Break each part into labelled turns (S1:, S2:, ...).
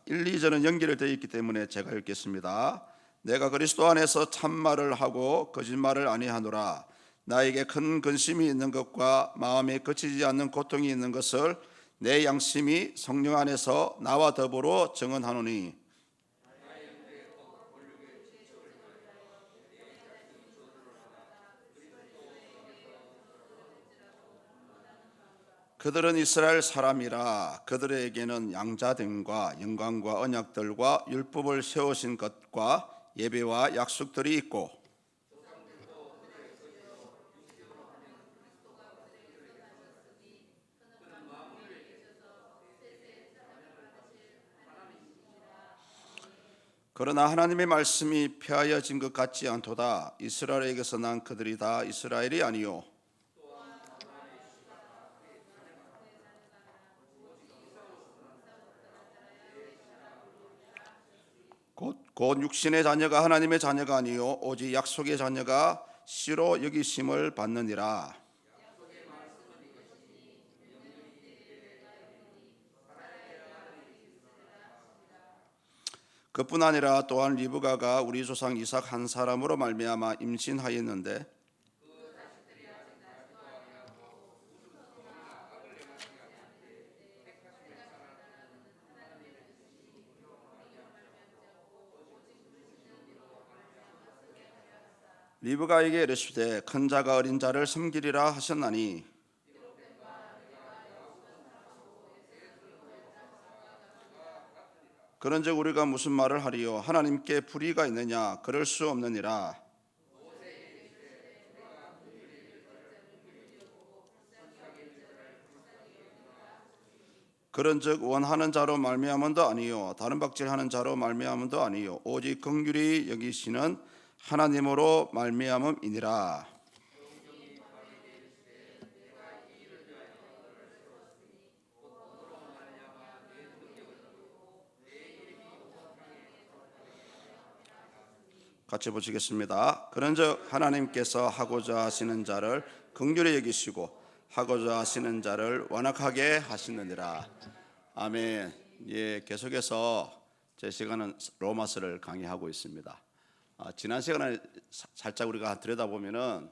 S1: 1, 2절은 연결되어 있기 때문에 제가 읽겠습니다. 내가 그리스도 안에서 참말을 하고 거짓말을 아니하노라. 나에게 큰 근심이 있는 것과 마음에 그치지 않는 고통이 있는 것을 내 양심이 성령 안에서 나와 더불어 증언하노니. 그들은 이스라엘 사람이라. 그들에게는 양자됨과 영광과 언약들과 율법을 세우신 것과 예배와 약속들이 있고, 그러나 하나님의 말씀이 폐하여진 것 같지 않도다. 이스라엘에게서 난 그들이 다 이스라엘이 아니요 곧 육신의 자녀가 하나님의 자녀가 아니요 오직 약속의 자녀가 씨로 여기심을 받느니라. 그뿐 아니라 또한 리브가가 우리 조상 이삭 한 사람으로 말미암아 임신하였는데, 리브가에게 이르시되 큰 자가 어린 자를 섬기리라 하셨나니, 그런즉 우리가 무슨 말을 하리요? 하나님께 불의가 있느냐? 그럴 수 없느니라. 그런즉 원하는 자로 말미암은도 아니요 다른 박질하는 자로 말미암은도 아니요 오직 긍휼히 여기시는 하나님으로 말미암음이니라. 같이 보시겠습니다. 그런즉 하나님께서 하고자 하시는 자를 긍휼히 여기시고 하고자 하시는 자를 완악하게 하시느니라. 아멘. 예, 계속해서 제 시간은 로마서를 강의하고 있습니다. 지난 시간에 살짝 우리가 들여다보면은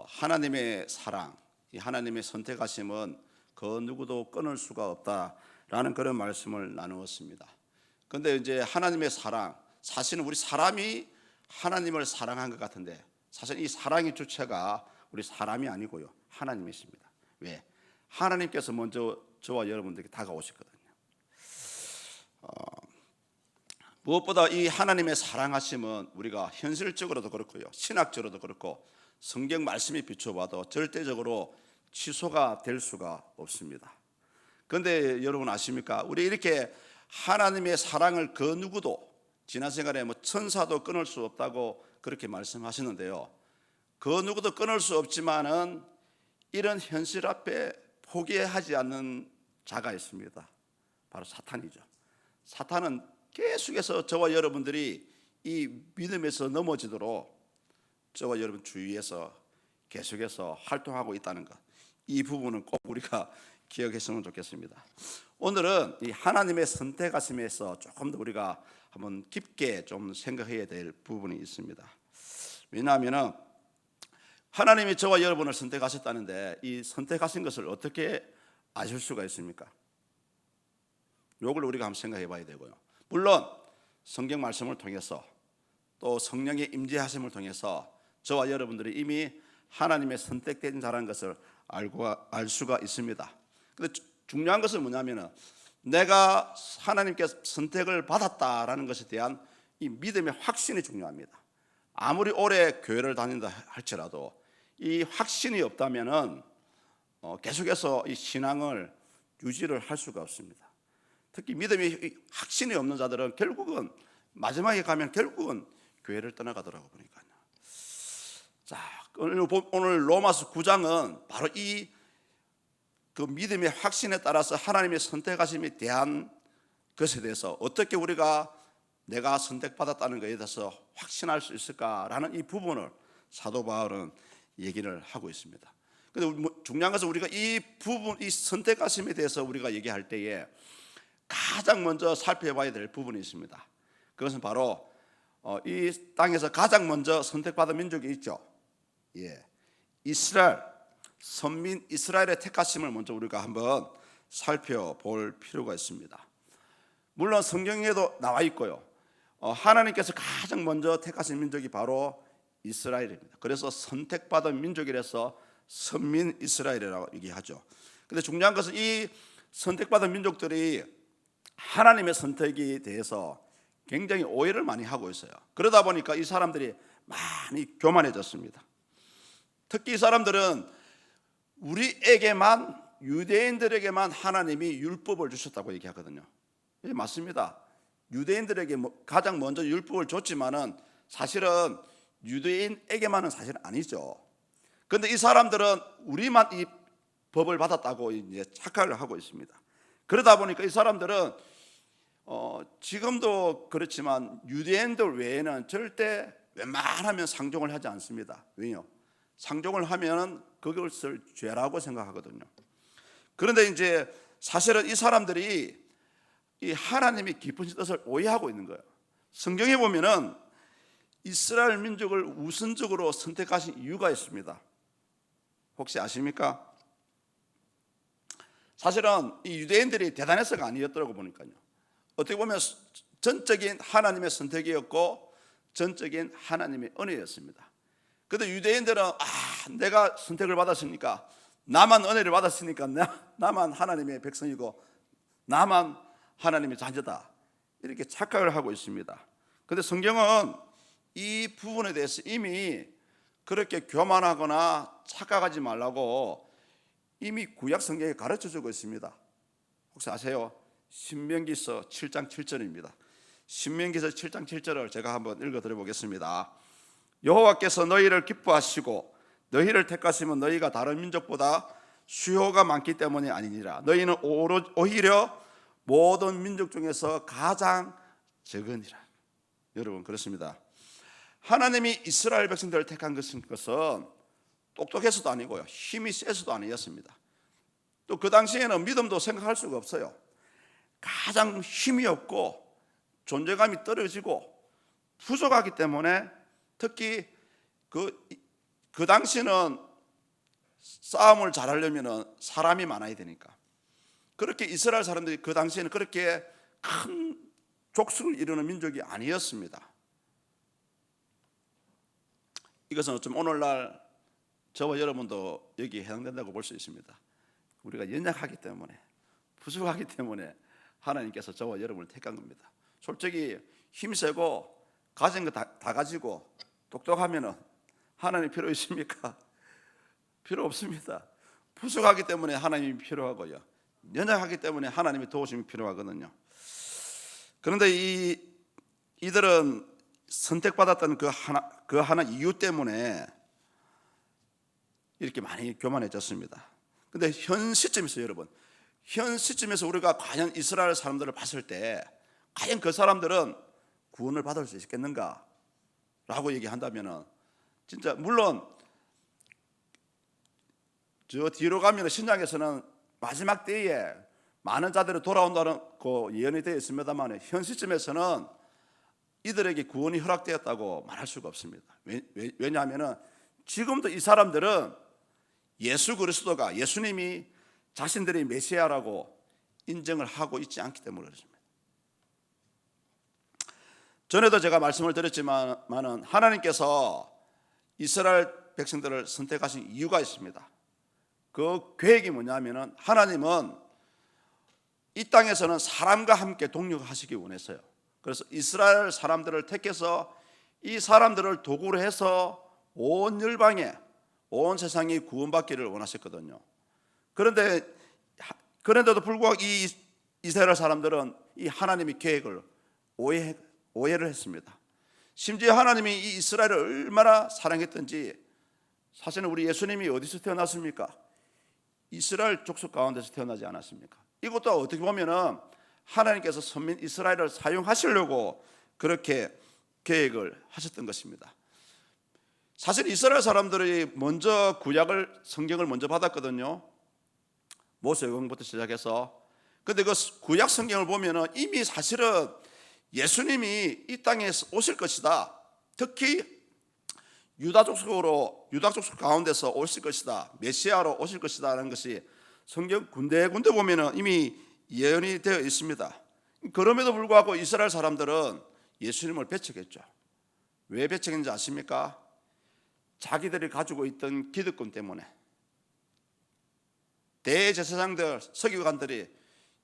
S1: 하나님의 사랑, 이 하나님의 선택하심은 그 누구도 끊을 수가 없다라는 그런 말씀을 나누었습니다. 그런데 이제 하나님의 사랑, 사실은 우리 사람이 하나님을 사랑한 것 같은데 사실 이 사랑의 주체가 우리 사람이 아니고요 하나님이십니다. 왜? 하나님께서 먼저 저와 여러분들에게 다가오셨거든요. 무엇보다 이 하나님의 사랑하심은 우리가 현실적으로도 그렇고요 신학적으로도 그렇고 성경 말씀이 비춰봐도 절대적으로 취소가 될 수가 없습니다. 그런데 여러분 아십니까? 우리 이렇게 하나님의 사랑을 그 누구도 지난 시간에 천사도 끊을 수 없다고 그렇게 말씀하셨는데요, 그 누구도 끊을 수 없지만은 이런 현실 앞에 포기하지 않는 자가 있습니다. 바로 사탄이죠. 사탄은 계속해서 저와 여러분들이 이 믿음에서 넘어지도록 저와 여러분 주위에서 계속해서 활동하고 있다는 것, 이 부분은 꼭 우리가 기억했으면 좋겠습니다. 오늘은 이 하나님의 선택하심에서 조금 더 우리가 한번 깊게 좀 생각해야 될 부분이 있습니다. 왜냐하면 하나님이 저와 여러분을 선택하셨다는데 이 선택하신 것을 어떻게 아실 수가 있습니까? 이걸 우리가 한번 생각해 봐야 되고요. 물론 성경 말씀을 통해서 또 성령의 임재하심을 통해서 저와 여러분들이 이미 하나님의 선택된 자라는 것을 알 수가 있습니다. 그런데 중요한 것은 뭐냐면은 내가 하나님께 선택을 받았다라는 것에 대한 이 믿음의 확신이 중요합니다. 아무리 오래 교회를 다닌다 할지라도 이 확신이 없다면은 계속해서 이 신앙을 유지를 할 수가 없습니다. 특히 믿음이 확신이 없는 자들은 결국은 마지막에 가면 결국은 교회를 떠나가더라고 보니까요. 자, 오늘 로마서 9장은 바로 이 그 믿음의 확신에 따라서 하나님의 선택하심에 대한 것에 대해서 어떻게 우리가 내가 선택받았다는 것에 대해서 확신할 수 있을까라는 이 부분을 사도 바울은 얘기를 하고 있습니다. 그런데 중요한 것은 우리가 이 부분, 이 선택하심에 대해서 우리가 얘기할 때에 가장 먼저 살펴봐야 될 부분이 있습니다. 그것은 바로 이 땅에서 가장 먼저 선택받은 민족이 있죠. 예, 이스라엘, 선민 이스라엘의 택하심을 먼저 우리가 한번 살펴볼 필요가 있습니다. 물론 성경에도 나와 있고요. 하나님께서 가장 먼저 택하신 민족이 바로 이스라엘입니다. 그래서 선택받은 민족이라서 선민 이스라엘이라고 얘기하죠. 근데 중요한 것은 이 선택받은 민족들이 하나님의 선택에 대해서 굉장히 오해를 많이 하고 있어요. 그러다 보니까 이 사람들이 많이 교만해졌습니다. 특히 이 사람들은 우리에게만, 유대인들에게만 하나님이 율법을 주셨다고 얘기하거든요. 예, 맞습니다. 유대인들에게 가장 먼저 율법을 줬지만은 사실은 유대인에게만은 사실 아니죠. 그런데 이 사람들은 우리만 이 법을 받았다고 이제 착각을 하고 있습니다. 그러다 보니까 이 사람들은 지금도 그렇지만 유대인들 외에는 절대 웬만하면 상종을 하지 않습니다. 왜요? 상종을 하면 그것을 죄라고 생각하거든요. 그런데 이제 사실은 이 사람들이 이 하나님의 깊은 뜻을 오해하고 있는 거예요. 성경에 보면은 이스라엘 민족을 우선적으로 선택하신 이유가 있습니다. 혹시 아십니까? 사실은 이 유대인들이 대단해서가 아니었더라고 보니까요. 어떻게 보면 전적인 하나님의 선택이었고 전적인 하나님의 은혜였습니다. 그런데 유대인들은 내가 선택을 받았으니까, 나만 은혜를 받았으니까 나만 하나님의 백성이고 나만 하나님의 자녀다, 이렇게 착각을 하고 있습니다. 그런데 성경은 이 부분에 대해서 이미 그렇게 교만하거나 착각하지 말라고 이미 구약 성경에 가르쳐주고 있습니다. 혹시 아세요? 신명기서 7장 7절입니다. 신명기서 7장 7절을 제가 한번 읽어드려 보겠습니다. 여호와께서 너희를 기뻐하시고 너희를 택하시면 너희가 다른 민족보다 수요가 많기 때문이 아니니라. 너희는 오히려 모든 민족 중에서 가장 적으니라. 여러분, 그렇습니다. 하나님이 이스라엘 백성들을 택한 것은 똑똑해서도 아니고요, 힘이 세서도 아니었습니다. 또 그 당시에는 믿음도 생각할 수가 없어요. 가장 힘이 없고 존재감이 떨어지고 부족하기 때문에, 특히 그 당시는 싸움을 잘하려면 사람이 많아야 되니까, 그렇게 이스라엘 사람들이 그 당시에는 그렇게 큰 족속을 이루는 민족이 아니었습니다. 이것은 좀 오늘날 저와 여러분도 여기에 해당된다고 볼 수 있습니다. 우리가 연약하기 때문에, 부족하기 때문에 하나님께서 저와 여러분을 택한 겁니다. 솔직히 힘세고 가진 거 다 가지고 똑똑하면 하나님 필요 있습니까? 필요 없습니다. 부족하기 때문에 하나님이 필요하고요, 연약하기 때문에 하나님의 도우심이 필요하거든요. 그런데 이들은 선택받았던 그 하나 이유 때문에 이렇게 많이 교만해졌습니다. 그런데 현 시점에서, 여러분, 현 시점에서 우리가 과연 이스라엘 사람들을 봤을 때 과연 그 사람들은 구원을 받을 수 있겠는가 라고 얘기한다면, 진짜 물론 저 뒤로 가면 신약에서는 마지막 때에 많은 자들이 돌아온다는 그 예언이 되어 있습니다만, 현 시점에서는 이들에게 구원이 허락되었다고 말할 수가 없습니다. 왜냐하면 지금도 이 사람들은 예수 그리스도가, 예수님이 자신들의 메시아라고 인정을 하고 있지 않기 때문에 그렇습니다. 전에도 제가 말씀을 드렸지만 하나님께서 이스라엘 백성들을 선택하신 이유가 있습니다. 그 계획이 뭐냐면, 하나님은 이 땅에서는 사람과 함께 동역하시기 원했어요. 그래서 이스라엘 사람들을 택해서 이 사람들을 도구로 해서 온 열방에, 온 세상이 구원받기를 원하셨거든요. 그런데도 불구하고 이 이스라엘 사람들은 이 하나님의 계획을 오해를 했습니다. 심지어 하나님이 이 이스라엘을 얼마나 사랑했던지, 사실은 우리 예수님이 어디서 태어났습니까? 이스라엘 족속 가운데서 태어나지 않았습니까? 이것도 어떻게 보면은 하나님께서 선민 이스라엘을 사용하시려고 그렇게 계획을 하셨던 것입니다. 사실 이스라엘 사람들이 먼저 성경을 먼저 받았거든요. 모세오경부터 시작해서 근데 그 구약 성경을 보면은 이미 사실은 예수님이 이 땅에 오실 것이다. 특히 유다족 가운데서 오실 것이다. 메시아로 오실 것이다라는 것이 성경 군데군데 보면은 이미 예언이 되어 있습니다. 그럼에도 불구하고 이스라엘 사람들은 예수님을 배척했죠. 왜 배척했는지 아십니까? 자기들이 가지고 있던 기득권 때문에. 대제사장들, 서기관들이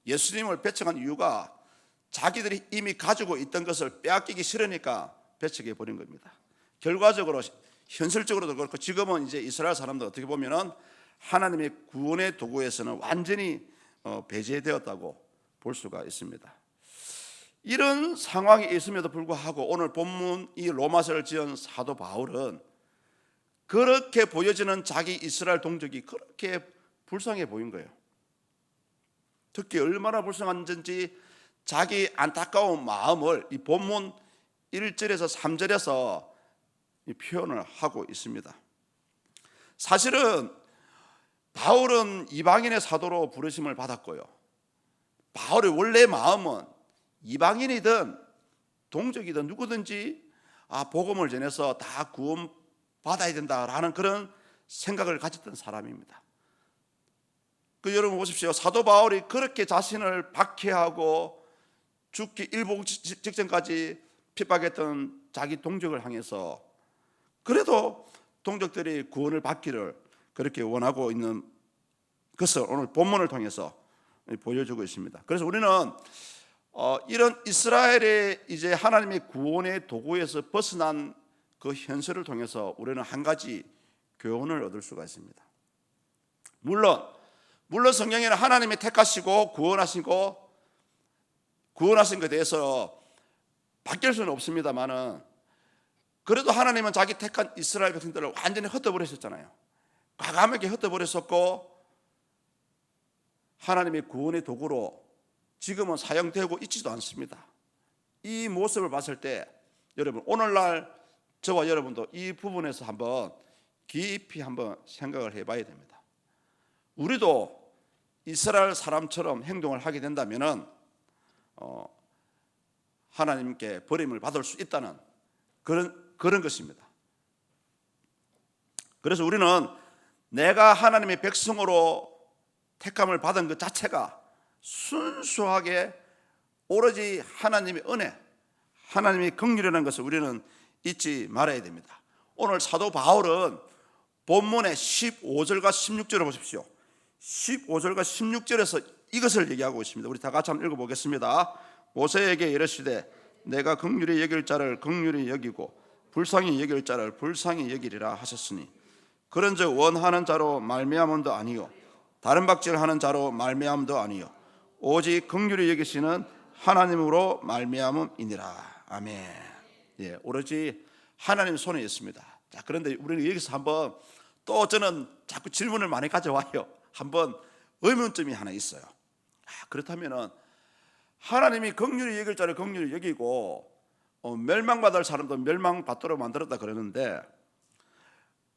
S1: 예수님을 배척한 이유가 자기들이 이미 가지고 있던 것을 빼앗기기 싫으니까 배척해 버린 겁니다. 결과적으로 현실적으로도 그렇고 지금은 이제 이스라엘 사람들 어떻게 보면은 하나님의 구원의 도구에서는 완전히 배제되었다고 볼 수가 있습니다. 이런 상황이 있음에도 불구하고 오늘 본문 이 로마서를 지은 사도 바울은 그렇게 보여지는 자기 이스라엘 동족이 그렇게 불쌍해 보인 거예요. 특히 얼마나 불쌍한지 자기 안타까운 마음을 이 본문 1절에서 3절에서 표현을 하고 있습니다. 사실은 바울은 이방인의 사도로 부르심을 받았고요. 바울의 원래 마음은 이방인이든 동족이든 누구든지 복음을 전해서 다 구원 받아야 된다라는 그런 생각을 가졌던 사람입니다. 여러분 보십시오. 사도 바울이 그렇게 자신을 박해하고 죽기 일보 직전까지 핍박했던 자기 동족을 향해서 그래도 동족들이 구원을 받기를 그렇게 원하고 있는 것을 오늘 본문을 통해서 보여주고 있습니다. 그래서 우리는 이런 이스라엘의 이제 하나님의 구원의 도구에서 벗어난 그 현실을 통해서 우리는 한 가지 교훈을 얻을 수가 있습니다. 물론 성경에는 하나님이 택하시고 구원하신 것에 대해서 바뀔 수는 없습니다만은 그래도 하나님은 자기 택한 이스라엘 백성들을 완전히 흩어버리셨잖아요. 과감하게 흩어버렸었고 하나님의 구원의 도구로 지금은 사용되고 있지도 않습니다. 이 모습을 봤을 때 여러분 오늘날 저와 여러분도 이 부분에서 한번 깊이 한번 생각을 해봐야 됩니다. 우리도 이스라엘 사람처럼 행동을 하게 된다면은 하나님께 버림을 받을 수 있다는 그런 것입니다. 그래서 우리는 내가 하나님의 백성으로 택함을 받은 것 자체가 순수하게 오로지 하나님의 은혜, 하나님의 긍휼이라는 것을 우리는 잊지 말아야 됩니다. 오늘 사도 바울은 본문의 15절과 16절을 보십시오. 15절과 16절에서 이것을 얘기하고 있습니다. 우리 다 같이 한번 읽어보겠습니다. 모세에게 이르시되 내가 긍휼히 여길 자를 긍휼히 여기고 불쌍히 여길 자를 불쌍히 여기리라 하셨으니 그런즉 원하는 자로 말미암음도 아니요 다른 박질하는 자로 말미암음도 아니요 오직 긍휼히 여기시는 하나님으로 말미암음이니라. 아멘. 예, 오로지 하나님 손에 있습니다. 자, 그런데 우리는 여기서 한번 또 저는 자꾸 질문을 많이 가져와요. 한번 의문점이 하나 있어요. 그렇다면은 하나님이 긍휼히 여길 자를 긍휼히 여기고 멸망받을 사람도 멸망받도록 만들었다 그러는데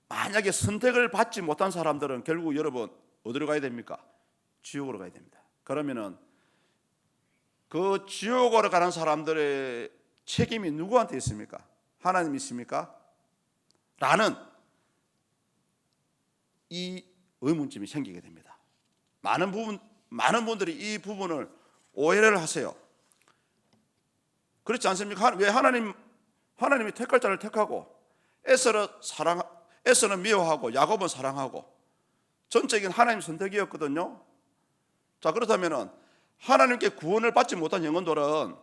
S1: 만약에 선택을 받지 못한 사람들은 결국 여러분 어디로 가야 됩니까? 지옥으로 가야 됩니다. 그러면은 그 지옥으로 가는 사람들의 책임이 누구한테 있습니까? 하나님이 있습니까? 라는 이 의문점이 생기게 됩니다. 많은 분들이 이 부분을 오해를 하세요. 그렇지 않습니까? 왜 하나님이 택할 자를 택하고 에서는 미워하고 야곱은 사랑하고 전적인 하나님 선택이었거든요. 자, 그렇다면은 하나님께 구원을 받지 못한 영혼들은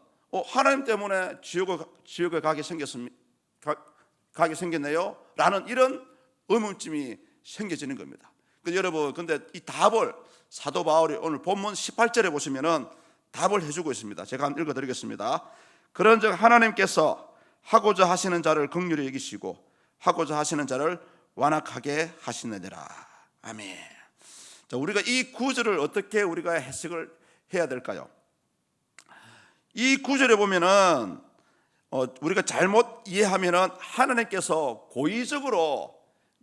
S1: 하나님 때문에 지옥에 가게 생겼네요? 라는 이런 의문점이 생겨지는 겁니다. 여러분, 근데 이 답을 사도 바울이 오늘 본문 18절에 보시면은 답을 해주고 있습니다. 제가 한번 읽어드리겠습니다. 그런즉 하나님께서 하고자 하시는 자를 긍휼히 여기시고 하고자 하시는 자를 완악하게 하시느니라. 아멘. 자, 우리가 이 구절을 어떻게 우리가 해석을 해야 될까요? 이 구절에 보면은 우리가 잘못 이해하면은 하나님께서 고의적으로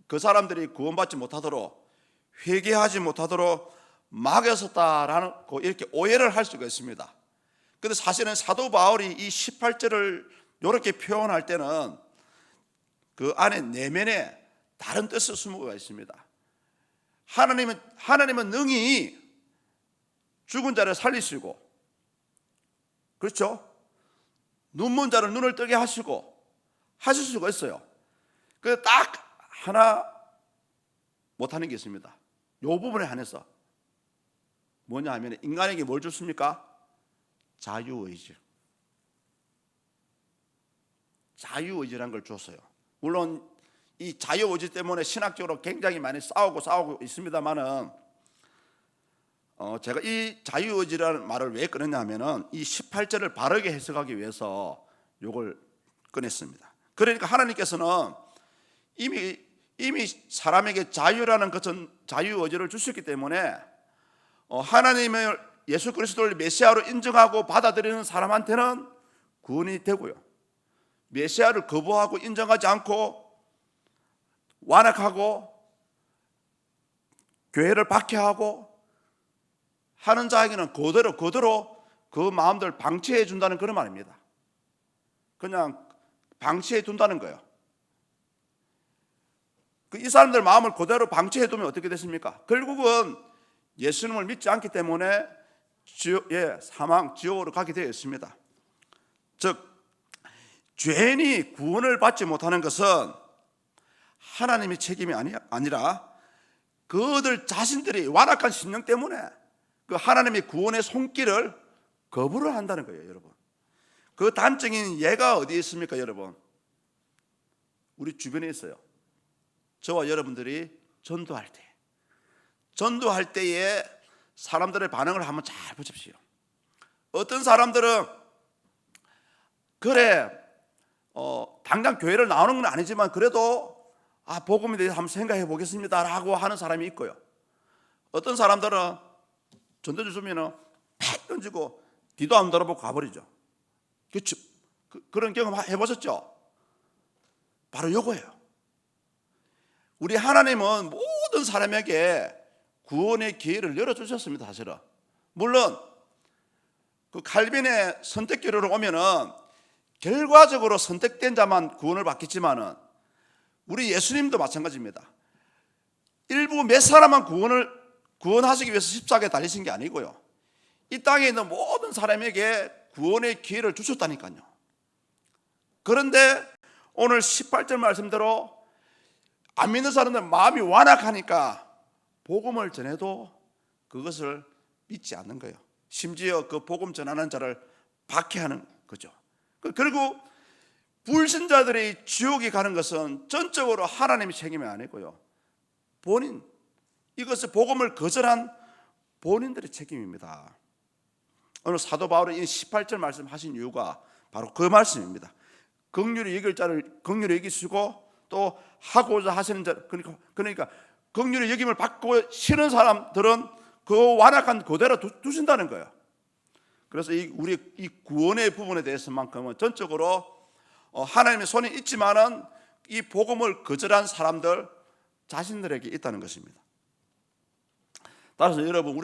S1: 그 사람들이 구원받지 못하도록 회개하지 못하도록 막였었다라는 이렇게 오해를 할 수가 있습니다. 근데 사실은 사도 바울이 이 18절을 이렇게 표현할 때는 그 안에 내면에 다른 뜻을 숨어가 있습니다. 하나님은 능히 죽은 자를 살리시고, 그렇죠? 눈먼 자를 눈을 뜨게 하시고 하실 수가 있어요. 그 딱 하나 못하는 게 있습니다. 이 부분에 한해서 뭐냐 하면 인간에게 뭘 줬습니까? 자유의지. 자유의지라는 걸 줬어요. 물론 이 자유의지 때문에 신학적으로 굉장히 많이 싸우고 있습니다만은 제가 이 자유의지라는 말을 왜 꺼냈냐 하면은 이 18절을 바르게 해석하기 위해서 이걸 꺼냈습니다. 그러니까 하나님께서는 이미 사람에게 자유라는 것은 자유의지를 주셨기 때문에 하나님의 예수 그리스도를 메시아로 인정하고 받아들이는 사람한테는 구원이 되고요, 메시아를 거부하고 인정하지 않고 완악하고 교회를 박해하고 하는 자에게는 그대로 그 마음들 방치해 준다는 그런 말입니다. 그냥 방치해 둔다는 거예요. 이 사람들 마음을 그대로 방치해 두면 어떻게 됐습니까? 결국은 예수님을 믿지 않기 때문에 사망, 지옥으로 가게 되어 있습니다. 즉 죄인이 구원을 받지 못하는 것은 하나님의 책임이 아니라 그들 자신들이 완악한 심령 때문에 그 하나님의 구원의 손길을 거부를 한다는 거예요, 여러분. 그 단적인 예가 어디에 있습니까, 여러분? 우리 주변에 있어요. 저와 여러분들이 전도할 때에 사람들의 반응을 한번 잘 보십시오. 어떤 사람들은 그래 당장 교회를 나오는 건 아니지만 그래도 복음에 대해서 한번 생각해 보겠습니다라고 하는 사람이 있고요, 어떤 사람들은 전도주 주면은 팍 던지고 뒤도 안 돌아보고 가버리죠. 그렇죠? 그런 경험 해보셨죠? 바로 요거예요. 우리 하나님은 모든 사람에게 구원의 기회를 열어주셨습니다. 사실은 물론 그 칼빈의 선택기로로 오면은 결과적으로 선택된 자만 구원을 받겠지만은 우리 예수님도 마찬가지입니다. 일부 몇 사람만 구원하시기 위해서 십자가에 달리신 게 아니고요, 이 땅에 있는 모든 사람에게 구원의 기회를 주셨다니까요. 그런데 오늘 18절 말씀대로 안 믿는 사람들 마음이 완악하니까 복음을 전해도 그것을 믿지 않는 거예요. 심지어 그 복음 전하는 자를 박해하는 거죠. 결국 불신자들이 지옥에 가는 것은 전적으로 하나님의 책임이 아니고요, 이것을 복음을 거절한 본인들의 책임입니다. 오늘 사도 바울이 이 18절 말씀하신 이유가 바로 그 말씀입니다. 긍휼히 여길 자를 긍휼히 여기시고 또 하고자 하시는 자, 그러니까 긍휼히 여김을 받고 싫은 사람들은 그 완악한 그대로 두신다는 거예요. 그래서 우리 이 구원의 부분에 대해서만큼은 전적으로 하나님의 손이 있지만은 이 복음을 거절한 사람들 자신들에게 있다는 것입니다. 따라서 여러분,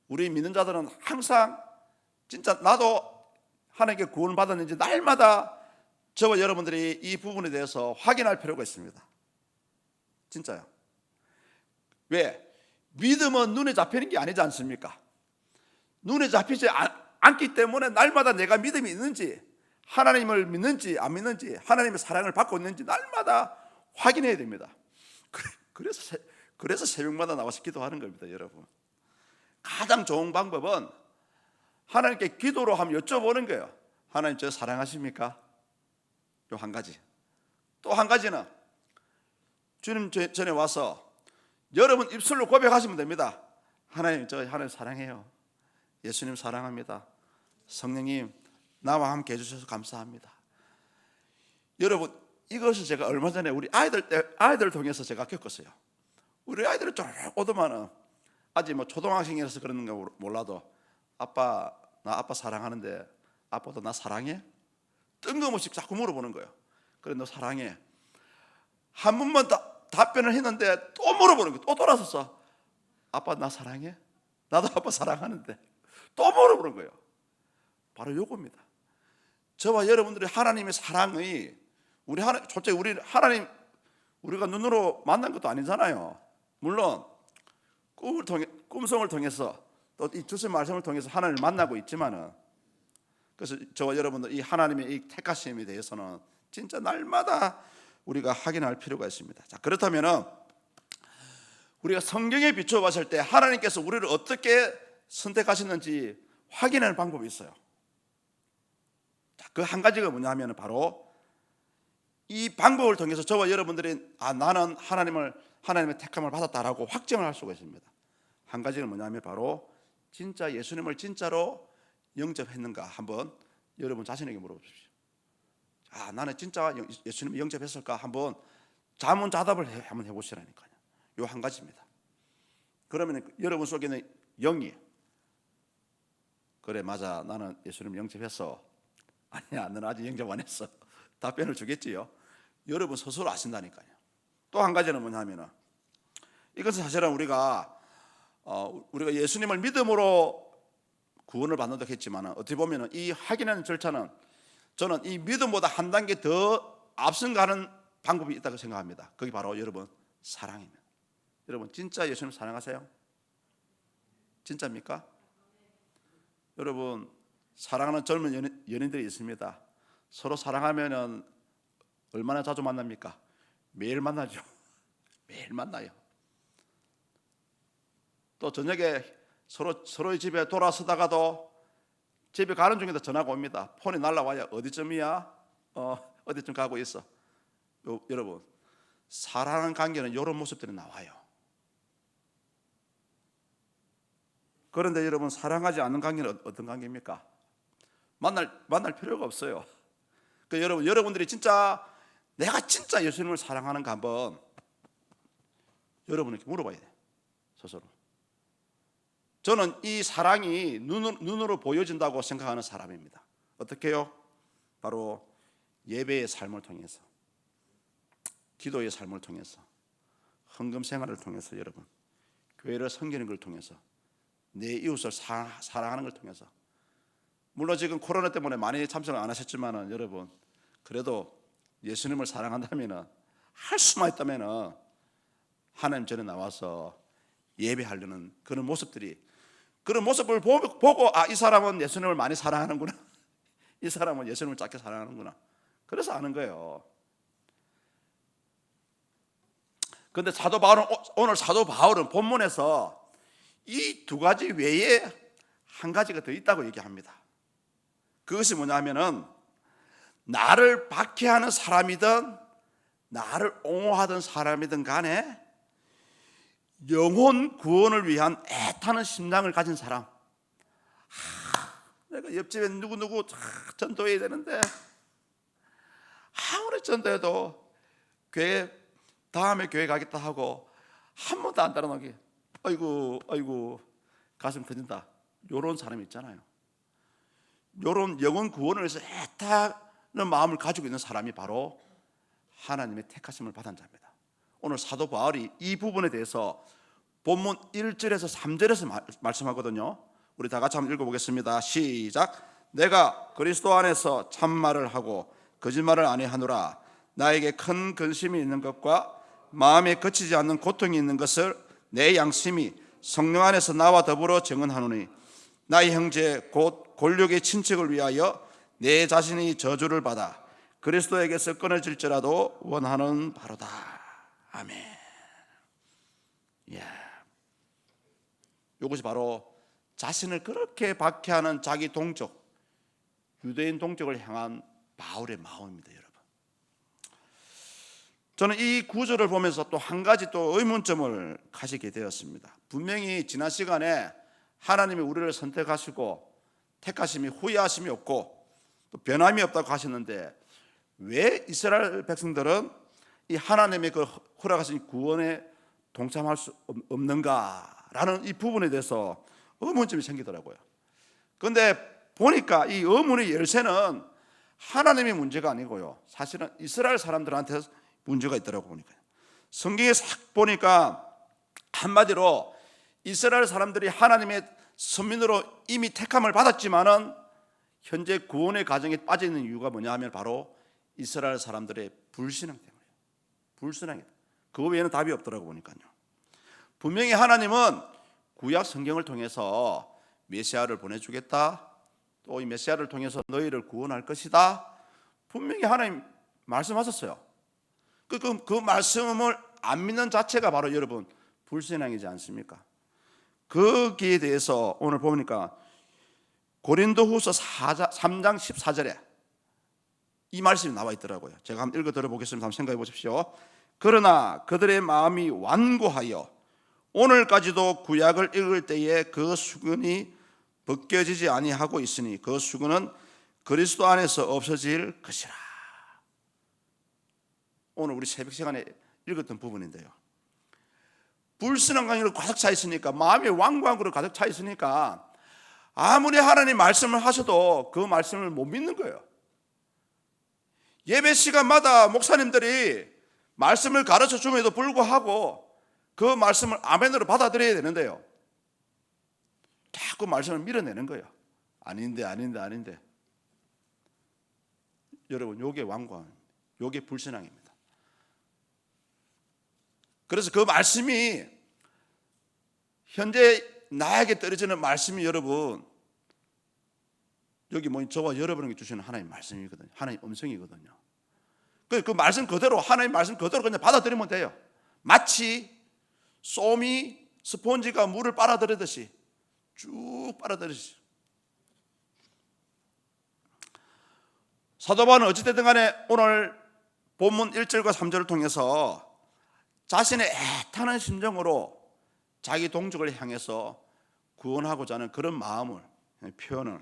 S1: 우리 믿는 자들은 항상 진짜 나도 하나님께 구원을 받았는지 날마다 저와 여러분들이 이 부분에 대해서 확인할 필요가 있습니다. 진짜요. 왜? 믿음은 눈에 잡히는 게 아니지 않습니까? 눈에 잡히지 않기 때문에 날마다 내가 믿음이 있는지, 하나님을 믿는지 안 믿는지, 하나님의 사랑을 받고 있는지 날마다 확인해야 됩니다. 그래서 새벽마다 나와서 기도하는 겁니다, 여러분. 가장 좋은 방법은 하나님께 기도로 한번 여쭤보는 거예요. 하나님, 저 사랑하십니까? 요 한 가지. 또 한 가지는 주님 전에 와서 여러분 입술로 고백하시면 됩니다. 하나님, 저 하나님 사랑해요. 예수님 사랑합니다. 성령님, 나와 함께 해주셔서 감사합니다. 여러분, 이것을 제가 얼마 전에 우리 아이들 통해서 제가 겪었어요. 우리 아이들은 쭉 오더만은 아직 초등학생이라서 그러는가 몰라도 나 아빠 사랑하는데 아빠도 나 사랑해? 뜬금없이 자꾸 물어보는 거예요. 그래, 너 사랑해? 한 번만 답변을 했는데 또 물어보는 거예요. 또 돌아서서 아빠 나 사랑해? 나도 아빠 사랑하는데. 또 물어보는 거예요. 바로 요겁니다. 저와 여러분들의 하나님의 사랑의 솔직히 우리 하나님 우리가 눈으로 만난 것도 아니잖아요. 물론 꿈성을 통해서 또 이 주신 말씀을 통해서 하나님을 만나고 있지만은, 그래서 저와 여러분들 이 하나님의 이 택하심에 대해서는 진짜 날마다 우리가 확인할 필요가 있습니다. 자, 그렇다면은 우리가 성경에 비추어 봤을 때 하나님께서 우리를 어떻게 선택하셨는지 확인하는 방법이 있어요. 그 한 가지가 뭐냐 하면 바로 이 방법을 통해서 저와 여러분들이 나는 하나님의 택함을 받았다라고 확정을 할 수가 있습니다. 한 가지는 뭐냐면 바로 진짜 예수님을 진짜로 영접했는가 한번 여러분 자신에게 물어보십시오. 나는 진짜 예수님을 영접했을까 한번 자문자답을 한번 해보시라니까요. 요 한 가지입니다. 그러면 여러분 속에는 영이 그래 맞아 나는 예수님을 영접했어. 아니야 너는 아직 영접 안 했어. 답변을 주겠지요. 여러분 스스로 아신다니까요. 또 한 가지는 뭐냐면 이것은 사실은 우리가 예수님을 믿음으로 구원을 받는다고 했지만 어떻게 보면 이 확인하는 절차는 저는 이 믿음보다 한 단계 더 앞선 가는 방법이 있다고 생각합니다. 그게 바로 여러분 사랑입니다. 여러분 진짜 예수님 사랑하세요? 진짜입니까? 여러분 사랑하는 젊은 연인들이 있습니다. 서로 사랑하면은 얼마나 자주 만납니까? 매일 만나죠. 매일 만나요. 또 저녁에 서로의 집에 돌아서다가도 집에 가는 중에도 전화가 옵니다. 폰이 날라와요. 어디쯤이야? 어디쯤 가고 있어. 여러분 사랑하는 관계는 이런 모습들이 나와요. 그런데 여러분 사랑하지 않는 관계는 어떤 관계입니까? 만날 필요가 없어요. 여러분들이 진짜 내가 진짜 예수님을 사랑하는가 한번 여러분에게 물어봐야 돼요. 스스로. 저는 이 사랑이 눈으로 보여진다고 생각하는 사람입니다. 어떻게요? 바로 예배의 삶을 통해서, 기도의 삶을 통해서, 헌금 생활을 통해서, 여러분 교회를 섬기는 걸 통해서, 내 이웃을 사랑하는 걸 통해서. 물론 지금 코로나 때문에 많이 참석을 안 하셨지만은 여러분 그래도 예수님을 사랑한다면은 할 수만 있다면은 하나님 전에 나와서 예배하려는 그런 모습을 보고 이 사람은 예수님을 많이 사랑하는구나. 이 사람은 예수님을 작게 사랑하는구나. 그래서 아는 거예요. 그런데 오늘 사도 바울은 본문에서 이 두 가지 외에 한 가지가 더 있다고 얘기합니다. 그것이 뭐냐 하면은 나를 박해하는 사람이든 나를 옹호하던 사람이든 간에 영혼 구원을 위한 애타는 심장을 가진 사람. 내가 옆집에 누구 전도해야 되는데 아무리 전도해도 다음에 교회 가겠다 하고 한 번도 안 따라나게 아이고 가슴 터진다. 요런 사람이 있잖아요. 요런 영혼 구원을 위해서 애타는 마음을 가지고 있는 사람이 바로 하나님의 택하심을 받은 자입니다. 오늘 사도 바울이 이 부분에 대해서 본문 1절에서 3절에서 말씀하거든요. 우리 다 같이 한번 읽어보겠습니다. 시작. 내가 그리스도 안에서 참말을 하고 거짓말을 아니하노라. 나에게 큰 근심이 있는 것과 마음에 거치지 않는 고통이 있는 것을 내 양심이 성령 안에서 나와 더불어 증언하노니 나의 형제 곧 골육의 친척을 위하여 내 자신이 저주를 받아 그리스도에게서 끊어질지라도 원하는 바로다. 아멘. 이것이 바로 자신을 그렇게 박해하는 자기 동족, 유대인 동족을 향한 바울의 마음입니다, 여러분. 저는 이 구절을 보면서 또 한 가지 또 의문점을 가지게 되었습니다. 분명히 지난 시간에 하나님이 우리를 선택하시고 택하심이 후회하심이 없고 또 변함이 없다고 하셨는데 왜 이스라엘 백성들은 이 하나님의 그 허락하신 구원에 동참할 수 없는가라는 이 부분에 대해서 의문점이 생기더라고요. 그런데 보니까 이 의문의 열쇠는 하나님의 문제가 아니고요, 사실은 이스라엘 사람들한테 문제가 있더라고 보니까요. 성경에 싹 보니까 한마디로 이스라엘 사람들이 하나님의 선민으로 이미 택함을 받았지만은 현재 구원의 과정에 빠져 있는 이유가 뭐냐 하면 바로 이스라엘 사람들의 불신앙 때문이에요. 불신앙이다. 그거 외에는 답이 없더라고 보니까요. 분명히 하나님은 구약 성경을 통해서 메시아를 보내주겠다, 또 이 메시아를 통해서 너희를 구원할 것이다, 분명히 하나님 말씀하셨어요. 그 말씀을 안 믿는 자체가 바로 여러분 불신앙이지 않습니까? 거기에 대해서 오늘 보니까 고린도후서 3장 14절에 이 말씀이 나와 있더라고요. 제가 한번 읽어 들어보겠습니다. 한번 생각해 보십시오. 그러나 그들의 마음이 완고하여 오늘까지도 구약을 읽을 때에 그 수건이 벗겨지지 아니하고 있으니 그 수건은 그리스도 안에서 없어질 것이라. 오늘 우리 새벽 시간에 읽었던 부분인데요. 불신앙으로 가득 차 있으니까, 마음이 완고함으로 가득 차 있으니까 아무리 하나님 말씀을 하셔도 그 말씀을 못 믿는 거예요. 예배 시간마다 목사님들이 말씀을 가르쳐 줌에도 불구하고 그 말씀을 아멘으로 받아들여야 되는데요, 자꾸 말씀을 밀어내는 거예요. 아닌데. 여러분, 요게 완고함입니다. 요게 불신앙입니다. 그래서 그 말씀이 현재 나에게 떨어지는 말씀이 여러분, 여기 저와 여러분에게 주시는 하나님 말씀이거든요. 하나님 음성이거든요. 그 말씀 그대로, 하나님 말씀 그대로 그냥 받아들이면 돼요. 마치 솜이 스폰지가 물을 빨아들이듯이 쭉 빨아들이듯이. 사도 바울은 어찌됐든 간에 오늘 본문 1절과 3절을 통해서 자신의 애타는 심정으로 자기 동족을 향해서 구원하고자 하는 그런 마음을 표현을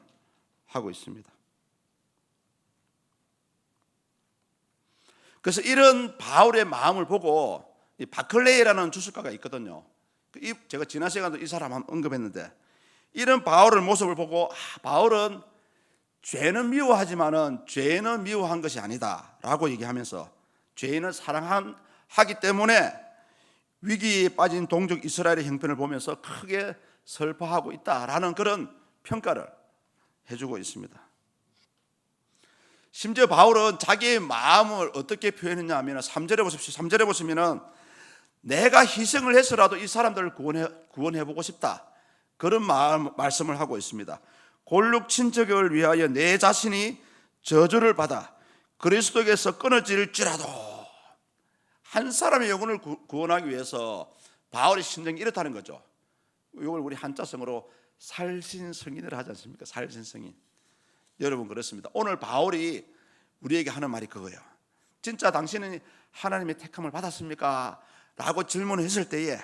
S1: 하고 있습니다. 그래서 이런 바울의 마음을 보고 이 바클레이라는 주석가가 있거든요. 제가 지난 시간에도 이 사람 한번 언급했는데, 이런 바울의 모습을 보고 바울은 죄는 미워하지만은 죄는 미워한 것이 아니다 라고 얘기하면서 죄인을 사랑하기 때문에 위기에 빠진 동족 이스라엘의 형편을 보면서 크게 슬퍼하고 있다라는 그런 평가를 해주고 있습니다. 심지어 바울은 자기의 마음을 어떻게 표현했냐 하면 3절에 보십시오. 3절에 보시면은 내가 희생을 해서라도 이 사람들을 구원해보고 싶다, 그런 말씀을 하고 있습니다. 골육 친척을 위하여 내 자신이 저주를 받아 그리스도에게서 끊어질지라도. 한 사람의 영혼을 구원하기 위해서 바울의 심정이 이렇다는 거죠. 이걸 우리 한자성어로 살신성인을 하지 않습니까? 살신성인. 여러분, 그렇습니다. 오늘 바울이 우리에게 하는 말이 그거예요. 진짜 당신은 하나님의 택함을 받았습니까? 라고 질문했을 때에,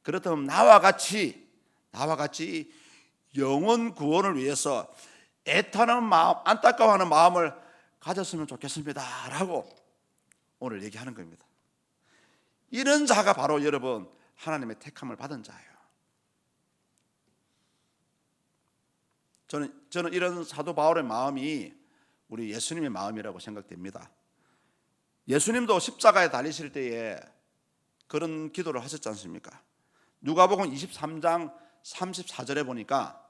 S1: 그렇다면 나와 같이 영혼 구원을 위해서 애타는 마음, 안타까워하는 마음을 가졌으면 좋겠습니다 라고 오늘 얘기하는 겁니다. 이런 자가 바로 여러분 하나님의 택함을 받은 자예요. 저는 이런 사도 바울의 마음이 우리 예수님의 마음이라고 생각됩니다. 예수님도 십자가에 달리실 때에 그런 기도를 하셨지 않습니까? 누가복음 23장 34절에 보니까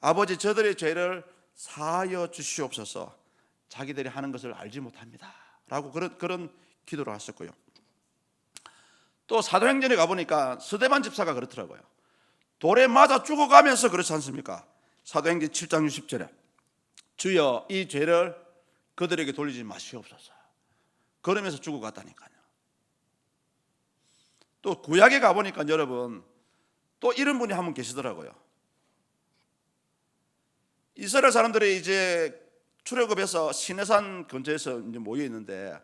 S1: 아버지, 저들의 죄를 사하여 주시옵소서, 자기들이 하는 것을 알지 못합니다 라고 그런 기도를 하셨고요. 또 사도행전에 가보니까 스데반 집사가 그렇더라고요. 돌에 맞아 죽어가면서 그렇지 않습니까? 사도행전 7장 60절에 주여 이 죄를 그들에게 돌리지 마시옵소서, 그러면서 죽어갔다니까요. 또 구약에 가보니까 여러분 또 이런 분이 한 분 계시더라고요. 이스라엘 사람들이 이제 출애굽해서 시내산 근처에서 이제 모여 있는데,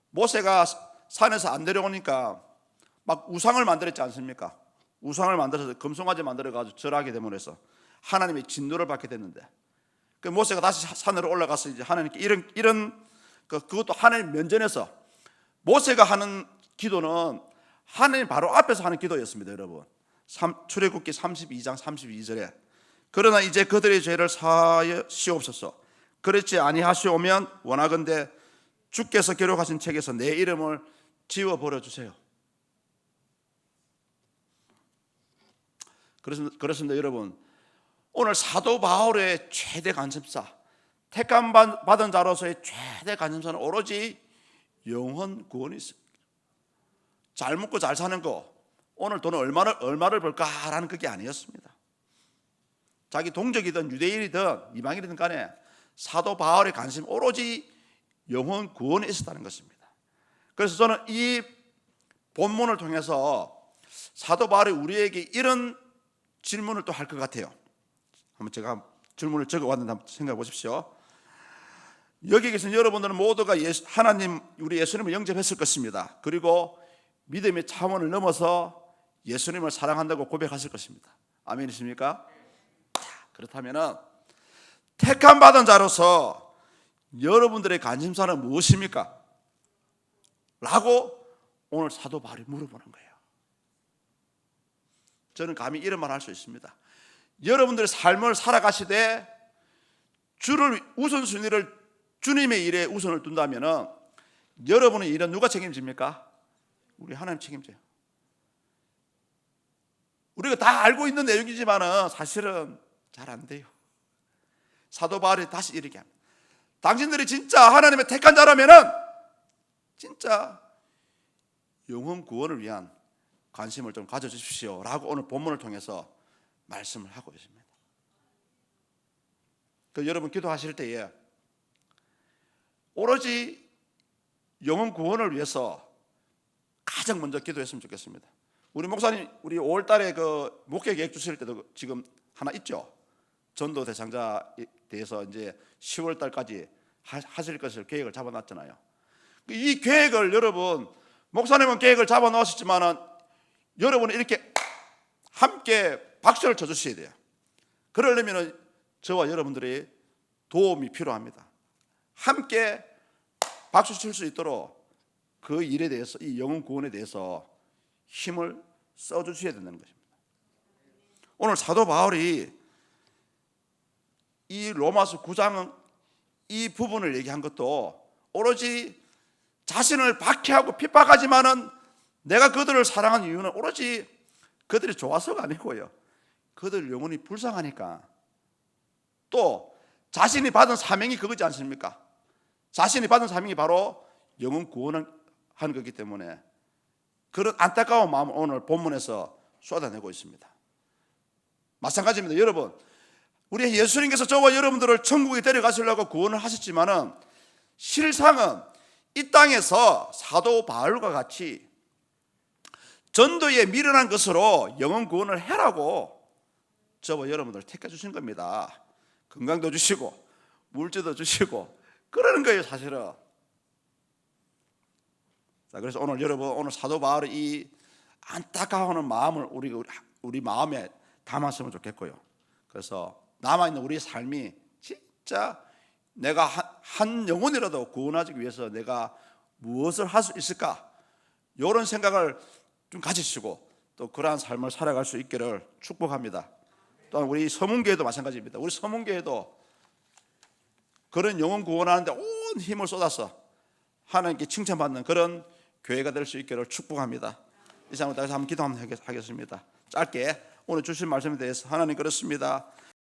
S1: 모세가 산에서 안 내려오니까 막 우상을 만들었지 않습니까? 우상을 만들어서 금송아지 만들어가지고 절하게 되면서 하나님의 진노를 받게 됐는데, 그 모세가 다시 산으로 올라가서 이제 하나님께 그것도 하나님 면전에서 모세가 하는 기도는 하나님 바로 앞에서 하는 기도였습니다. 여러분, 출애굽기 32장 32절에 그러나 이제 그들의 죄를 사하시옵소서, 그렇지 아니하시오면 원하건대 주께서 기록하신 책에서 내 이름을 지워버려 주세요. 그렇습니다. 여러분, 오늘 사도 바울의 최대 관심사, 택함 받은 자로서의 최대 관심사는 오로지 영혼 구원이 있습니다. 잘 먹고 잘 사는 거, 오늘 돈을 얼마를 벌까라는 그게 아니었습니다. 자기 동족이든 유대인이든 이방인이든 간에 사도 바울의 관심 오로지 영혼 구원에 있었다는 것입니다. 그래서 저는 이 본문을 통해서 사도 바울이 우리에게 이런 질문을 또 할 것 같아요. 한번 제가 질문을 적어왔는데 한번 생각해 보십시오. 여기 계신 여러분들은 모두가 하나님, 우리 예수님을 영접했을 것입니다. 그리고 믿음의 차원을 넘어서 예수님을 사랑한다고 고백하실 것입니다. 아멘이십니까? 그렇다면 택함 받은 자로서 여러분들의 관심사는 무엇입니까? 라고 오늘 사도 바울이 물어보는 거예요. 저는 감히 이런 말 할 수 있습니다. 여러분들의 삶을 살아가시되 주를 우선순위를 주님의 일에 우선을 둔다면 여러분의 일은 누가 책임집니까? 우리 하나님 책임져요. 우리가 다 알고 있는 내용이지만 사실은 잘 안 돼요. 사도 바울이 다시 이렇게 합니다. 당신들이 진짜 하나님의 택한 자라면 진짜 영혼 구원을 위한 관심을 좀 가져주십시오 라고 오늘 본문을 통해서 말씀을 하고 있습니다. 여러분 기도하실 때에 오로지 영혼 구원을 위해서 가장 먼저 기도했으면 좋겠습니다. 우리 목사님, 우리 5월달에 그 목회 계획 주실 때도 지금 하나 있죠. 전도 대상자에 대해서 이제 10월달까지 하실 것을 계획을 잡아놨잖아요. 이 계획을 여러분, 목사님은 계획을 잡아놓으셨지만은 여러분은 이렇게 함께 박수를 쳐주셔야 돼요. 그러려면 저와 여러분들의 도움이 필요합니다. 함께 박수 칠 수 있도록 그 일에 대해서, 이 영혼 구원에 대해서 힘을 써주셔야 된다는 것입니다. 오늘 사도 바울이 이 로마서 9장 이 부분을 얘기한 것도 오로지 자신을 박해하고 핍박하지만은 내가 그들을 사랑하는 이유는 오로지 그들이 좋아서가 아니고요, 그들 영혼이 불쌍하니까, 또 자신이 받은 사명이 그거지 않습니까? 자신이 받은 사명이 바로 영혼 구원을 하는 거기 때문에 그런 안타까운 마음을 오늘 본문에서 쏟아내고 있습니다. 마찬가지입니다. 여러분, 우리 예수님께서 저와 여러분들을 천국에 데려가시려고 구원을 하셨지만은 실상은 이 땅에서 사도 바울과 같이 전도에 미련한 것으로 영혼 구원을 해라고 저와 여러분들을 택해 주신 겁니다. 건강도 주시고 물질도 주시고 그러는 거예요, 사실은. 자, 그래서 오늘 여러분, 오늘 사도 바울의 이 안타까워하는 마음을 우리 마음에 담았으면 좋겠고요. 그래서 남아있는 우리의 삶이 진짜 내가 한 영혼이라도 구원하기 위해서 내가 무엇을 할 수 있을까, 이런 생각을 좀 가지시고 또 그러한 삶을 살아갈 수 있기를 축복합니다. 또한 우리 서문교회도 마찬가지입니다. 우리 서문교회도 그런 영혼 구원하는데 온 힘을 쏟아서 하나님께 칭찬받는 그런 교회가 될 수 있기를 축복합니다. 이상으로 다시 한번 기도 한번 하겠습니다. 짧게 오늘 주신 말씀에 대해서, 하나님 그렇습니다.